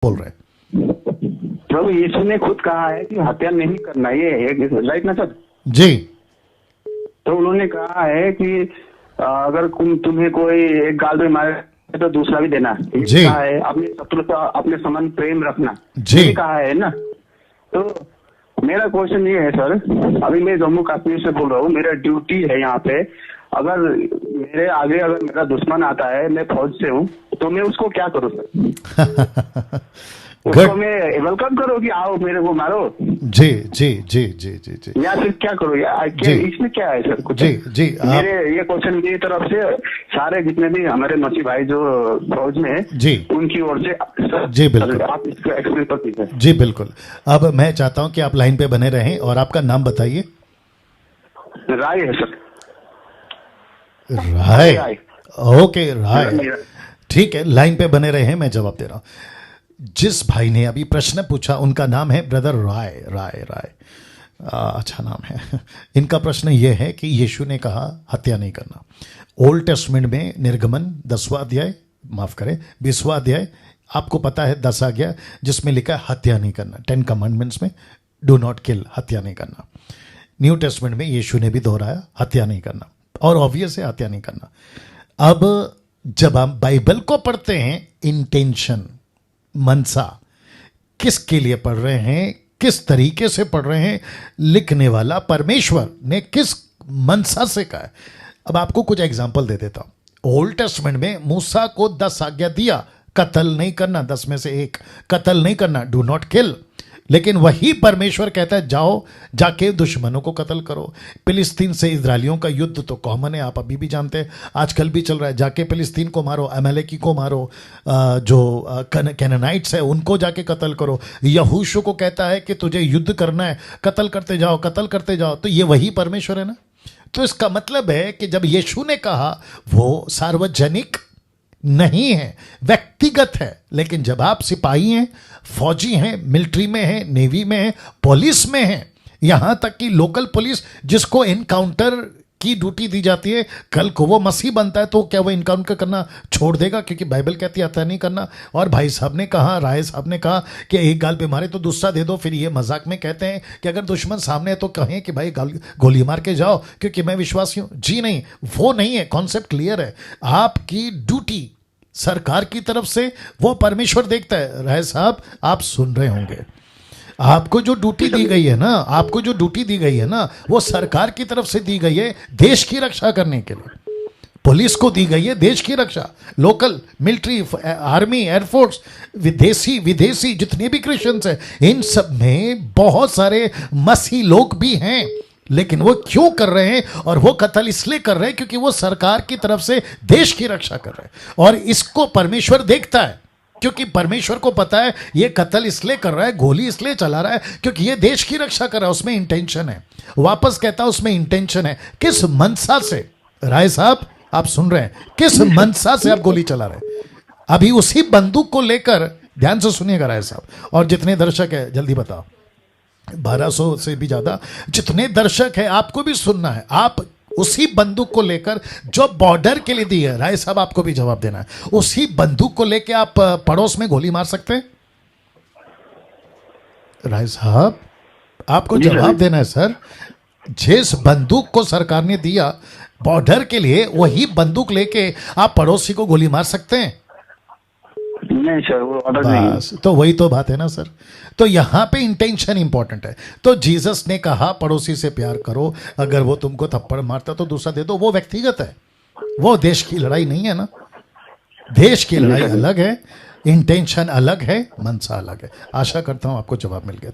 बोल रहे हैं। प्रभु यीशु ने खुद कहा है कि हत्या नहीं करना, ये है राइट ना सर? जी। तो उन्होंने कहा है कि अगर तुम्हें कोई एक गाल पे मारे तो दूसरा भी देना। जी। कहा है अपने शत्रु से अपने समान प्रेम रखना। जी। ये कहा है ना। तो मेरा क्वेश्चन ये है सर, अभी मैं जम्मू कश्मीर से बोल रहा हूँ, मेरा ड्यूटी है यहाँ पे। अगर मेरे आगे अगर मेरा दुश्मन आता है, मैं फौज से हूँ, तो मैं उसको क्या करूँ सर? उसको मैं वेलकम करो कि आओ मेरे को मारो? जी जी जी जी जी जी। या फिर क्या करो? इसमें क्या है सर? कुछ जी जी। मेरे ये क्वेश्चन मेरी तरफ से सारे जितने भी हमारे मसीह भाई जो फौज में है, जी, उनकी ओर से। जी बिल्कुल, आप इसको एक्सप्लेन कर दीजिए। जी बिल्कुल। अब मैं चाहता हूं कि आप लाइन पे बने रहें और आपका नाम बताइए। राय है सर। राय। ओके राय, ठीक है, लाइन पे बने रहे हैं, मैं जवाब दे रहा हूं। जिस भाई ने अभी प्रश्न पूछा उनका नाम है ब्रदर राय। राय राय अच्छा नाम है। इनका प्रश्न यह है कि यीशु ने कहा हत्या नहीं करना। ओल्ड टेस्टमेंट में निर्गमन 10वां अध्याय, माफ करें 20वां अध्याय, आपको पता है 10 आज्ञा जिसमें लिखा है हत्या नहीं करना। 10 कमांडमेंट्स में डू नॉट किल, हत्या नहीं करना। न्यू टेस्टमेंट में यीशु ने भी दोहराया हत्या नहीं करना, और ऑब्वियस है हत्या नहीं करना। अब जब हम बाइबल को पढ़ते हैं, इंटेंशन, मनसा, किसके लिए पढ़ रहे हैं, किस तरीके से पढ़ रहे हैं, लिखने वाला परमेश्वर ने किस मनसा से कहा है। अब आपको कुछ एग्जांपल दे देता हूं। ओल्ड टेस्टमेंट में मूसा को 10 आज्ञा दिया, कत्ल नहीं करना, 10 में से एक, कत्ल नहीं करना, डू नॉट किल। लेकिन वही परमेश्वर कहता है जाओ जाके दुश्मनों को कत्ल करो। फिलिस्तीन से इजरायलियों का युद्ध तो कॉमन है, आप अभी भी जानते हैं, आजकल भी चल रहा है। जाके फिलिस्तीन को मारो, अमेलेकी को मारो, जो कैनानाइट्स है उनको जाके कत्ल करो। यहोशू को कहता है कि तुझे युद्ध करना है, कत्ल करते जाओ, कत्ल करते जाओ। तो ये वही परमेश्वर है ना। तो इसका मतलब है कि जब यीशु ने कहा, वो सार्वजनिक नहीं है, व्यक्तिगत है। लेकिन जब आप सिपाही हैं, फौजी हैं, मिलिट्री में हैं, नेवी में हैं, पुलिस में हैं, यहां तक कि लोकल पुलिस जिसको एनकाउंटर की ड्यूटी दी जाती है, कल को वो मसीह बनता है तो क्या वो एनकाउंटर करना छोड़ देगा? क्योंकि बाइबल कहती है हत्या नहीं करना। और भाई साहब ने कहा, राय साहब ने कहा कि एक गाल पे मारे तो दूसरा दे दो। फिर ये मजाक में कहते हैं कि अगर दुश्मन सामने है तो कहें कि भाई गोली मार के जाओ क्योंकि मैं विश्वासी हूं। जी नहीं, वो नहीं है, कॉन्सेप्ट क्लियर है। आपकी ड्यूटी सरकार की तरफ से वो परमेश्वर देखता है। राय साहब आप सुन रहे होंगे, आपको जो ड्यूटी दी गई है ना, आपको जो ड्यूटी दी गई है ना, वो सरकार की तरफ से दी गई है देश की रक्षा करने के लिए। पुलिस को दी गई है देश की रक्षा, लोकल मिलिट्री, आर्मी, एयरफोर्स, विदेशी जितने भी क्रिश्चियंस हैं, इन सब में बहुत सारे मसीही लोग भी हैं। लेकिन वो क्यों कर रहे हैं? और वो कत्ल इसलिए कर रहे हैं क्योंकि वो सरकार की तरफ से देश की रक्षा कर रहे हैं। और इसको परमेश्वर देखता है, क्योंकि परमेश्वर को पता है ये कत्ल इसलिए कर रहा है, गोली इसलिए चला रहा है क्योंकि ये देश की रक्षा कर रहा है, उसमें इंटेंशन है। वापस कहता है उसमें इंटेंशन है। किस मनसा से, राय साहब आप सुन रहे हैं, किस मनसा से आप गोली चला रहे हैं? अभी उसी बंदूक को लेकर, ध्यान से सुनिएगा राय साहब और जितने दर्शक है, जल्दी बताओ, 1200 से भी ज्यादा जितने दर्शक है, आपको भी सुनना है। आप उसी बंदूक को लेकर जो बॉर्डर के लिए दी है, राय साहब आपको भी जवाब देना है, उसी बंदूक को लेकर आप पड़ोस में गोली मार सकते हैं? राय साहब आपको जवाब देना है सर। जिस बंदूक को सरकार ने दिया बॉर्डर के लिए, वही बंदूक लेके आप पड़ोसी को गोली मार सकते हैं? नहीं सर, वो ऑर्डर नहीं। तो वही तो बात है ना सर। तो यहां पे इंटेंशन इंपॉर्टेंट है। तो जीसस ने कहा पड़ोसी से प्यार करो, अगर वो तुमको थप्पड़ मारता तो दूसरा दे दो। वो व्यक्तिगत है, वो देश की लड़ाई नहीं है ना। देश की लड़ाई अलग है, इंटेंशन अलग है, मनसा अलग है। आशा करता हूं आपको जवाब मिल गया।